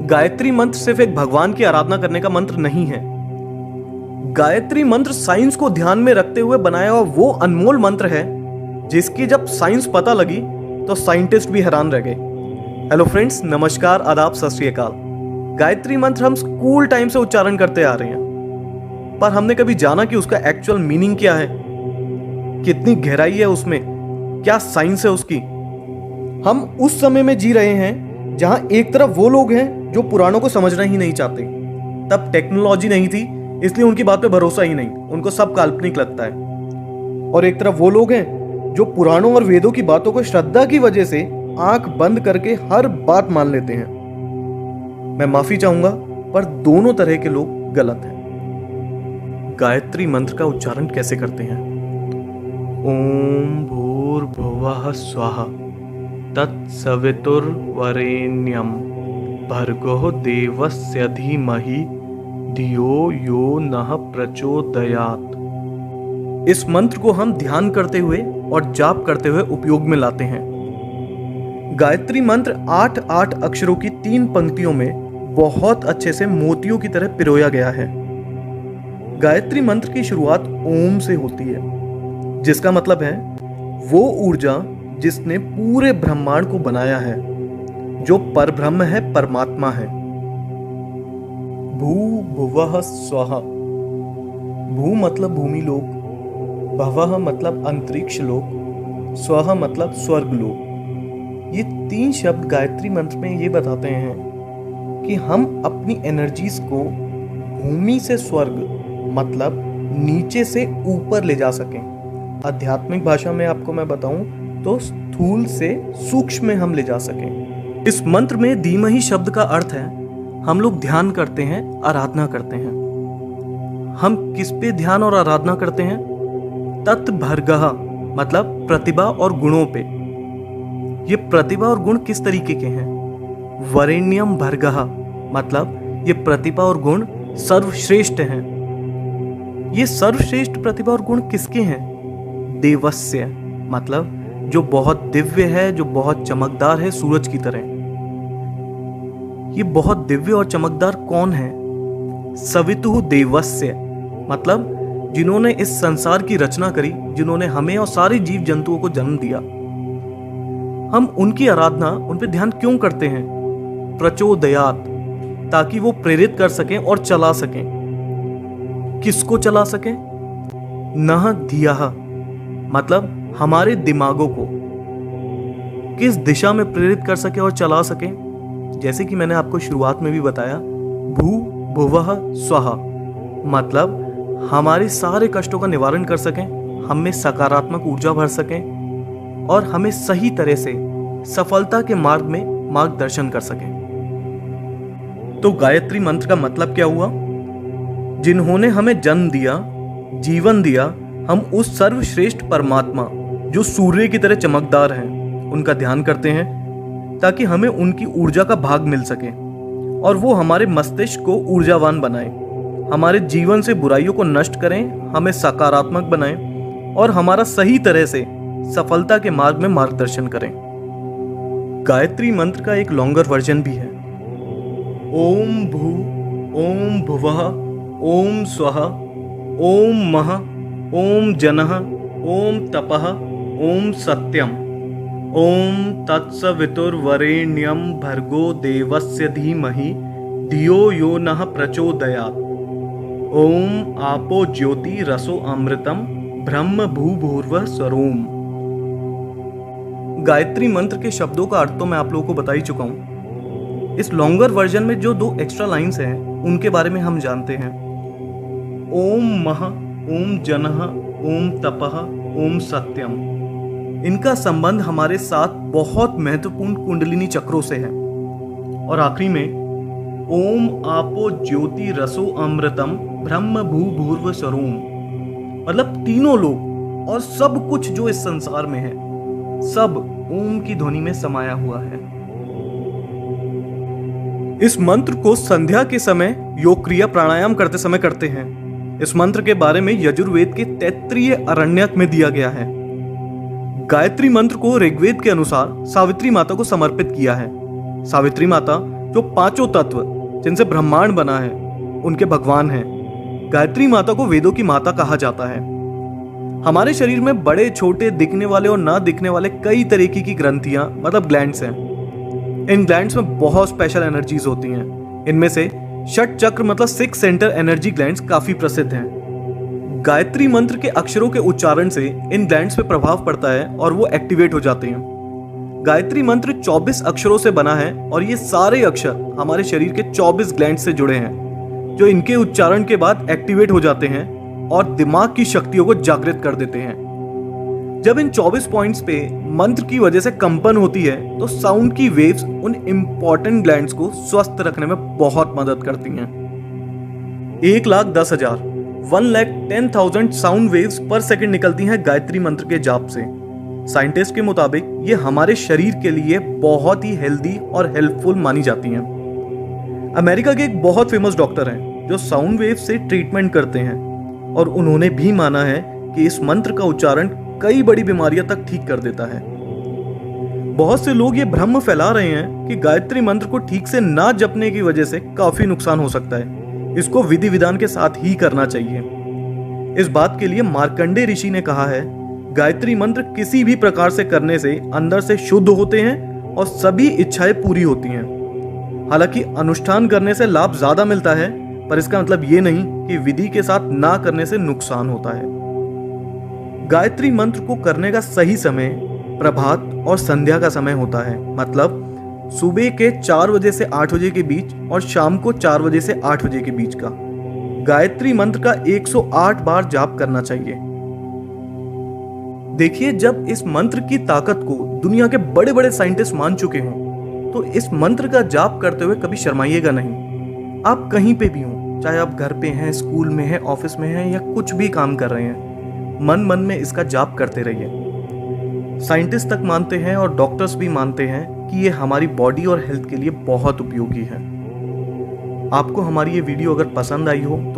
गायत्री मंत्र सिर्फ एक भगवान की आराधना करने का मंत्र नहीं है। गायत्री मंत्र साइंस को ध्यान में रखते हुए बनाया हुआ वो अनमोल मंत्र है जिसकी जब साइंस पता लगी तो साइंटिस्ट भी हैरान रह गए। हेलो फ्रेंड्स, नमस्कार, आदाब, सत श्री अकाल। गायत्री मंत्र हम स्कूल टाइम से उच्चारण करते आ रहे हैं, पर हमने कभी जाना कि उसका एक्चुअल मीनिंग क्या है, कितनी गहराई है उसमें, क्या साइंस है उसकी। हम उस समय में जी रहे हैं जहां एक तरफ वो लोग हैं जो पुराणों को समझना ही नहीं चाहते। तब टेक्नोलॉजी नहीं थी, इसलिए उनकी बात पे भरोसा ही नहीं, उनको सब काल्पनिक लगता है। और एक तरफ वो लोग हैं जो पुराणों और वेदों की बातों को श्रद्धा की वजह से आंख बंद करके हर बात मान लेते हैं। मैं माफी चाहूंगा, पर दोनों तरह के लोग गलत हैं। गायत्री मंत्र का उच्चारण कैसे करते हैं? ओम भूर्भुवः स्वः तत्सवितुर्वरेण्यं भर्गो देवस्य धीमहि धियो यो नः प्रचोदयात्। इस मंत्र को हम ध्यान करते हुए और जाप करते हुए उपयोग में लाते हैं। गायत्री मंत्र 8 अक्षरों की 3 पंक्तियों में बहुत अच्छे से मोतियों की तरह पिरोया गया है। गायत्री मंत्र की शुरुआत ओम से होती है, जिसका मतलब है वो ऊर्जा जिसने पूरे ब्रह्मांड को बनाया है, जो परब्रह्म है, परमात्मा है। भू भुवः स्वः। भू मतलब भूमि लोक, भवः मतलब अंतरिक्ष लोक, स्वः मतलब स्वर्ग लोक। ये 3 शब्द गायत्री मंत्र में ये बताते हैं कि हम अपनी एनर्जीज को भूमि से स्वर्ग मतलब नीचे से ऊपर ले जा सकें। आध्यात्मिक भाषा में आपको मैं बताऊं तो स्थूल से सूक्ष्म में हम ले जा सकें। इस मंत्र में धीमहि शब्द का अर्थ है हम लोग ध्यान करते हैं, आराधना करते हैं। हम किस पे ध्यान और आराधना करते हैं? तत्भर्गः मतलब प्रतिभा और गुणों पे। ये प्रतिभा और गुण किस तरीके के हैं? वरेण्यम भर्गः मतलब ये प्रतिभा और गुण सर्वश्रेष्ठ हैं। ये सर्वश्रेष्ठ प्रतिभा और गुण किसके हैं? देवस्य मतलब जो बहुत दिव्य है, जो बहुत चमकदार है, सूरज की तरह। ये बहुत दिव्य और चमकदार कौन है? सवितुः देवस्य मतलब जिन्होंने इस संसार की रचना करी, जिन्होंने हमें और सारे जीव जंतुओं को जन्म दिया। हम उनकी आराधना, उन पे ध्यान क्यों करते हैं? प्रचोदयात्, ताकि वो प्रेरित कर सकें और चला सकें। किसको चला सकें? नः धियः मतलब हमारे दिमागों को किस दिशा में प्रेरित कर सके और चला सके। जैसे कि मैंने आपको शुरुआत में भी बताया, भू भुवः स्वः मतलब हमारे सारे कष्टों का निवारण कर सकें, हम में सकारात्मक ऊर्जा भर सकें और हमें सही तरह से सफलता के मार्ग में मार्गदर्शन कर सकें। तो गायत्री मंत्र का मतलब क्या हुआ? जिन्होंने हमें जन्म दिया, जीवन दिया, हम उस सर्वश्रेष्ठ परमात्मा जो सूर्य की तरह चमकदार हैं, उनका ध्यान करते हैं ताकि हमें उनकी ऊर्जा का भाग मिल सके और वो हमारे मस्तिष्क को ऊर्जावान बनाए, हमारे जीवन से बुराइयों को नष्ट करें, हमें सकारात्मक बनाएं और हमारा सही तरह से सफलता के मार्ग में मार्गदर्शन करें। गायत्री मंत्र का एक लॉन्गर वर्जन भी है। ओम भू, ओम भुवः, ओम स्वः, ओम मः, ओम जनः, ओम तपः, ओम सत्यम, ओम तत्सवितुर्वरेण्यं भर्गो देवस्य धीमहि धियो यो नः प्रचोदयात्। ओम आपो ज्योति रसो अमृतम ब्रह्म भूभुर्वः स्वरोम। गायत्री मंत्र के शब्दों का अर्थ तो मैं आप लोगों को बता ही चुका हूं। इस लॉन्गर वर्जन में जो 2 एक्स्ट्रा लाइंस हैं उनके बारे में हम जानते हैं। ओम मः, ओम जनः, ओम तपः, ओम सत्यम। इनका संबंध हमारे साथ बहुत महत्वपूर्ण कुंडलिनी चक्रों से है। और आखिरी में ओम आपो ज्योति रसो अमृतम ब्रह्म भूभुर्वः स्वरोम मतलब तीनों लोग और सब कुछ जो इस संसार में है, सब ओम की ध्वनि में समाया हुआ है। इस मंत्र को संध्या के समय योग क्रिया प्राणायाम करते समय करते हैं। इस मंत्र के बारे में यजुर्वेद के तैत्तिरीय अरण्यक में दिया गया है। गायत्री मंत्र को ऋग्वेद के अनुसार सावित्री माता को समर्पित किया है। सावित्री माता जो पांचों तत्व जिनसे ब्रह्मांड बना है उनके भगवान हैं। गायत्री माता को वेदों की माता कहा जाता है। हमारे शरीर में बड़े छोटे दिखने वाले और ना दिखने वाले कई तरीके की ग्रंथियां मतलब ग्लैंड्स हैं। इन ग्लैंड्स में बहुत स्पेशल एनर्जीज होती हैं। इनमें से षट चक्र मतलब 6 सेंटर एनर्जी ग्लैंड्स काफी प्रसिद्ध हैं। गायत्री मंत्र के अक्षरों के उच्चारण से इन ग्लैंड्स पे प्रभाव पड़ता है और वो एक्टिवेट हो जाते हैं। गायत्री मंत्र 24 अक्षरों से बना है और ये सारे अक्षर हमारे शरीर के 24 ग्लैंड से जुड़े हैं, जो इनके उच्चारण के बाद एक्टिवेट हो जाते हैं और दिमाग की शक्तियों को जागृत कर देते हैं। जब इन 24 पॉइंट्स पे मंत्र की वजह से कंपन होती है तो साउंड की वेव्स उन इंपॉर्टेंट ग्लैंड्स को स्वस्थ रखने में बहुत मदद करती हैं। 1,10,000 1,10,000 साउंड वेव्स पर सेकंड निकलती हैं गायत्री मंत्र के जाप से। साइंटिस्ट के मुताबिक ये हमारे शरीर के लिए बहुत ही हेल्दी और हेल्पफुल मानी जाती हैं। अमेरिका के एक बहुत फेमस डॉक्टर हैं जो साउंड वेव से ट्रीटमेंट करते हैं और उन्होंने भी माना है कि इस मंत्र का उच्चारण कई बड़ी बीमारियां तक ठीक कर देता है। बहुत से लोग ये भ्रम फैला रहे हैं कि गायत्री मंत्र को ठीक से ना जपने की वजह से काफी नुकसान हो सकता है। इसको विधि विधान के साथ ही करना चाहिए। इस बात के लिए मार्कंडेय ऋषि ने कहा है, गायत्री मंत्र किसी भी प्रकार से करने से अंदर से शुद्ध होते हैं और सभी इच्छाएं पूरी होती हैं। हालांकि अनुष्ठान करने से लाभ ज्यादा मिलता है, पर इसका मतलब ये नहीं कि विधि के साथ ना करने से नुकसान होता है। गायत्री मंत्र को करने का सही समय प्रभात और संध्या का समय होता है, मतलब सुबह के 4 बजे से 8 बजे के बीच और शाम को 4 बजे से 8 बजे के बीच का। गायत्री मंत्र का 108 बार जाप करना चाहिए। देखिए, जब इस मंत्र की ताकत को दुनिया के बड़े बड़े साइंटिस्ट मान चुके हों तो इस मंत्र का जाप करते हुए कभी शर्माइएगा नहीं। आप कहीं पे भी हों, चाहे आप घर पे हैं, स्कूल में हैं, ऑफिस में हैं या कुछ भी काम कर रहे हैं, मन मन में इसका जाप करते रहिए। साइंटिस्ट तक मानते हैं और डॉक्टर्स भी मानते हैं कि ये हमारी बॉडी और हेल्थ के लिए बहुत उपयोगी है। आपको हमारी ये वीडियो अगर पसंद आई हो तो